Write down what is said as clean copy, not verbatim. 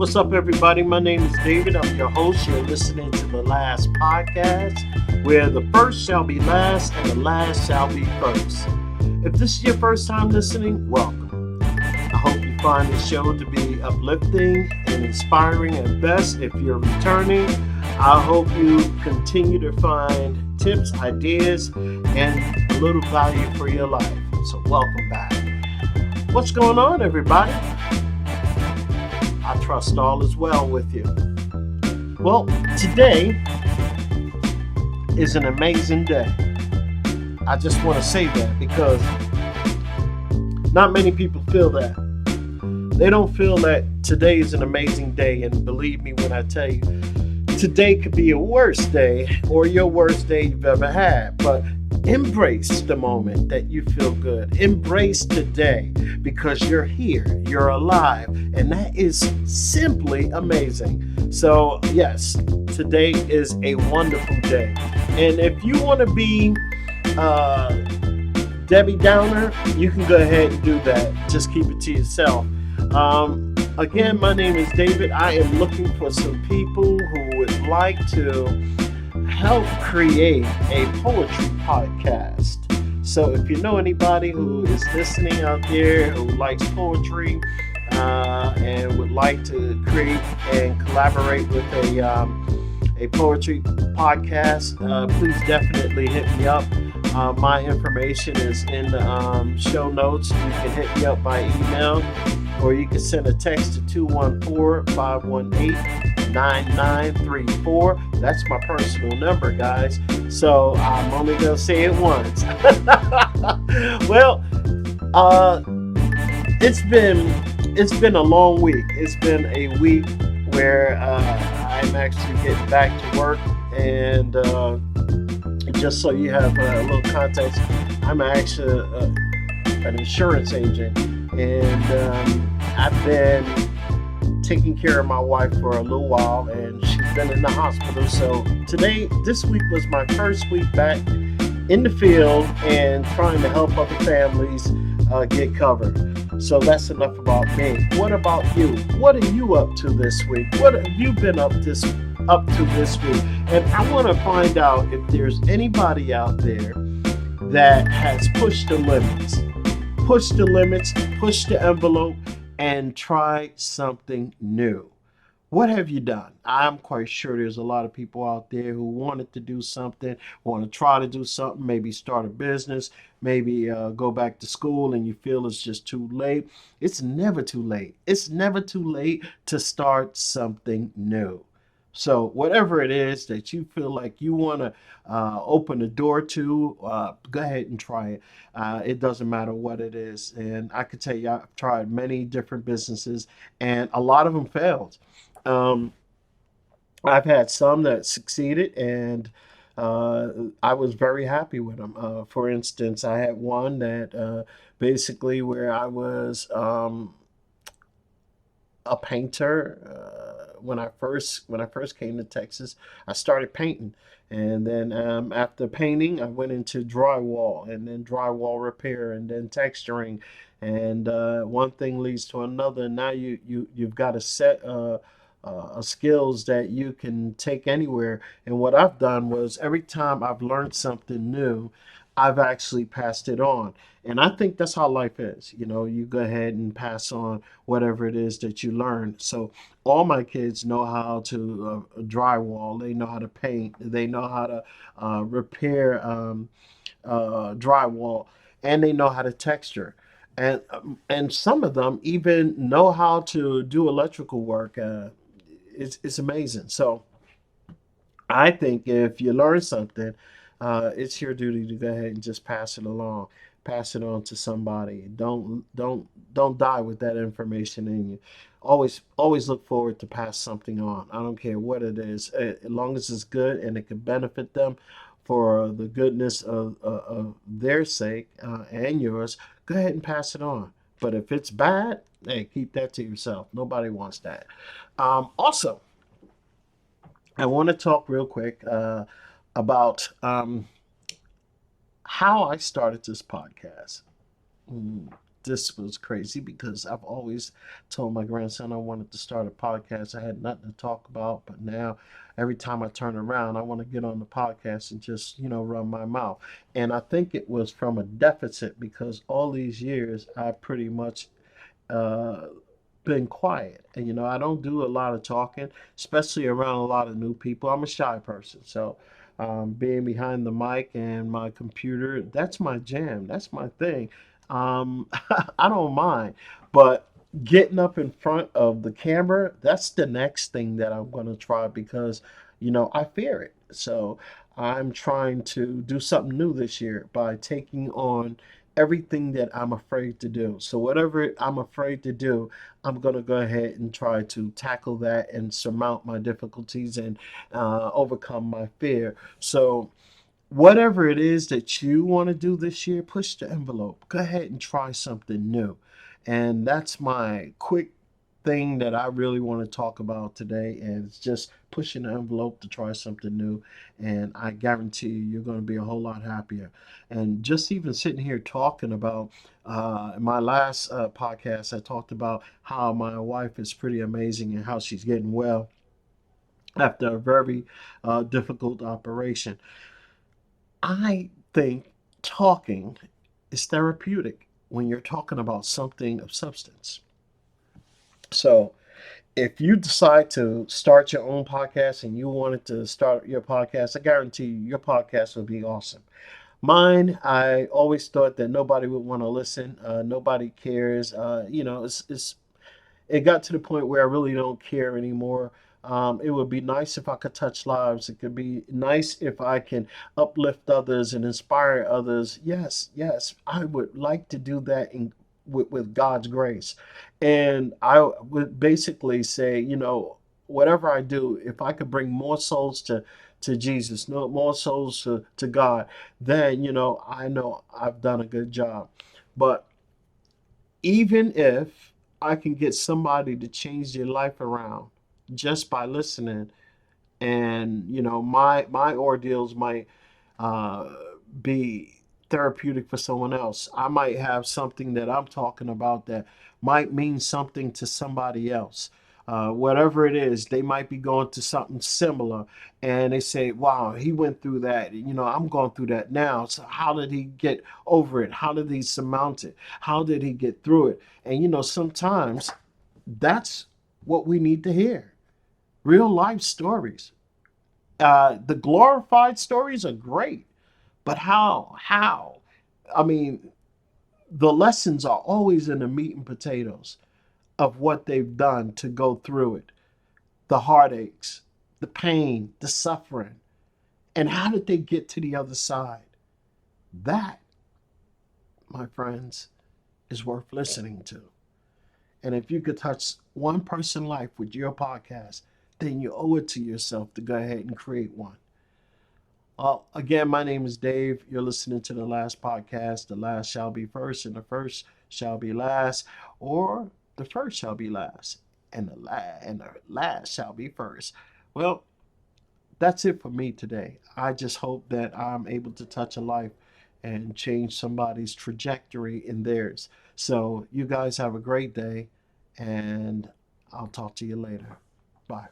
What's up, everybody? My name is David. I'm your host. You're listening to The Last Podcast, where the first shall be last and the last shall be first. If this is your first time listening, welcome. I hope you find this show to be uplifting and inspiring at best. If you're returning, I hope you continue to find tips, ideas, and a little value for your life. So welcome back. What's going on, everybody? I trust all is well with you. Well, today is an amazing day. I just want to say that because not many people feel that. They don't feel that today is an amazing day, and believe me when I tell you, today could be a worse day or your worst day you've ever had. But embrace the moment that you feel good. Embrace today because you're here, you're alive, and that is simply amazing. So yes, today is a wonderful day. And if you want to be Debbie Downer, you can go ahead and do that. Just keep it to yourself. Again, my name is David. I am looking for some people who would like to help create a poetry podcast. So if you know anybody who is listening out there who likes poetry and would like to create and collaborate with a poetry podcast, please definitely hit me up. My information is in the show notes. You can hit me up by email, or you can send a text to 214-518-9934. That's my personal number, guys. So I'm only going to say it once. Well, it's been a long week. It's been a week where I'm actually getting back to work, and just so you have a little context, I'm actually an insurance agent, and I've been taking care of my wife for a little while, and she's been in the hospital. So this week was my first week back in the field and trying to help other families get covered. So that's enough about me. What about you? What are you up to this week? What have you been up to this week? And I want to find out if there's anybody out there that has pushed the limits, pushed the envelope, and try something new. What have you done? I'm quite sure there's a lot of people out there who wanted to do something, want to try to do something, maybe start a business, maybe go back to school, and you feel it's just too late. It's never too late. It's never too late to start something new. So whatever it is that you feel like you want to open the door to, go ahead and try it. It doesn't matter what it is. And I can tell you, I've tried many different businesses, and a lot of them failed. Um, I've had some that succeeded, and I was very happy with them. For instance, I had one that basically where I was a painter. When I first came to Texas, I started painting, and then after painting, I went into drywall, and then drywall repair, and then texturing, and one thing leads to another. Now you've got a set skills that you can take anywhere. And what I've done was every time I've learned something new, I've actually passed it on. And I think that's how life is. You know, you go ahead and pass on whatever it is that you learn. So all my kids know how to drywall. They know how to paint. They know how to repair drywall, and they know how to texture. And some of them even know how to do electrical work. It's amazing. So I think if you learn something, it's your duty to go ahead and just pass it along, pass it on to somebody. Don't die with that information in you. Always look forward to pass something on. I don't care what it is, as long as it's good and it can benefit them for the goodness of their sake and yours. Go ahead and pass it on. But if it's bad, hey, keep that to yourself. Nobody wants that. Also, I want to talk real quick about how I started this podcast. Mm. this was crazy because I've always told my grandson I wanted to start a podcast. I had nothing to talk about, but now every time I turn around, I want to get on the podcast and just, run my mouth. And I think it was from a deficit because all these years I pretty much uh, been quiet. And, I don't do a lot of talking, especially around a lot of new people. I'm a shy person. So, being behind the mic and my computer, that's my jam. That's my thing. I don't mind. But getting up in front of the camera, that's the next thing that I'm going to try because, I fear it. So, I'm trying to do something new this year by taking on everything that I'm afraid to do. So, whatever I'm afraid to do, I'm going to go ahead and try to tackle that and surmount my difficulties and overcome my fear. So, whatever it is that you want to do this year, push the envelope. Go ahead and try something new. And that's my quick thing that I really want to talk about today. And it's just pushing the envelope to try something new. And I guarantee you, you're going to be a whole lot happier. And just even sitting here talking about in my last podcast, I talked about how my wife is pretty amazing and how she's getting well after a very difficult operation. I think talking is therapeutic when you're talking about something of substance. So, if you decide to start your own podcast and you wanted to start your podcast, I guarantee you your podcast will be awesome. Mine, I always thought that nobody would want to listen. Nobody cares. It got to the point where I really don't care anymore. It would be nice if I could touch lives. It could be nice if I can uplift others and inspire others. Yes, yes, I would like to do that with God's grace. And I would basically say, whatever I do, if I could bring more souls to Jesus, no more souls to God, then, I know I've done a good job. But even if I can get somebody to change their life around just by listening, and my ordeals might uh, be therapeutic for someone else. I might have something that I'm talking about that might mean something to somebody else. Whatever it is, they might be going through something similar, and they say, "Wow, he went through that. I'm going through that now. So how did he get over it? How did he surmount it? How did he get through it?" And sometimes that's what we need to hear. Real life stories. The glorified stories are great, but how? How? I mean, the lessons are always in the meat and potatoes of what they've done to go through it, the heartaches, the pain, the suffering, and how did they get to the other side? That, my friends, is worth listening to. And if you could touch one person's life with your podcast, then you owe it to yourself to go ahead and create one. Again, my name is Dave. You're listening to the last podcast. The last shall be first, and the first shall be last, or the first shall be last, and the last shall be first. Well, that's it for me today. I just hope that I'm able to touch a life and change somebody's trajectory in theirs. So you guys have a great day, and I'll talk to you later. Bye.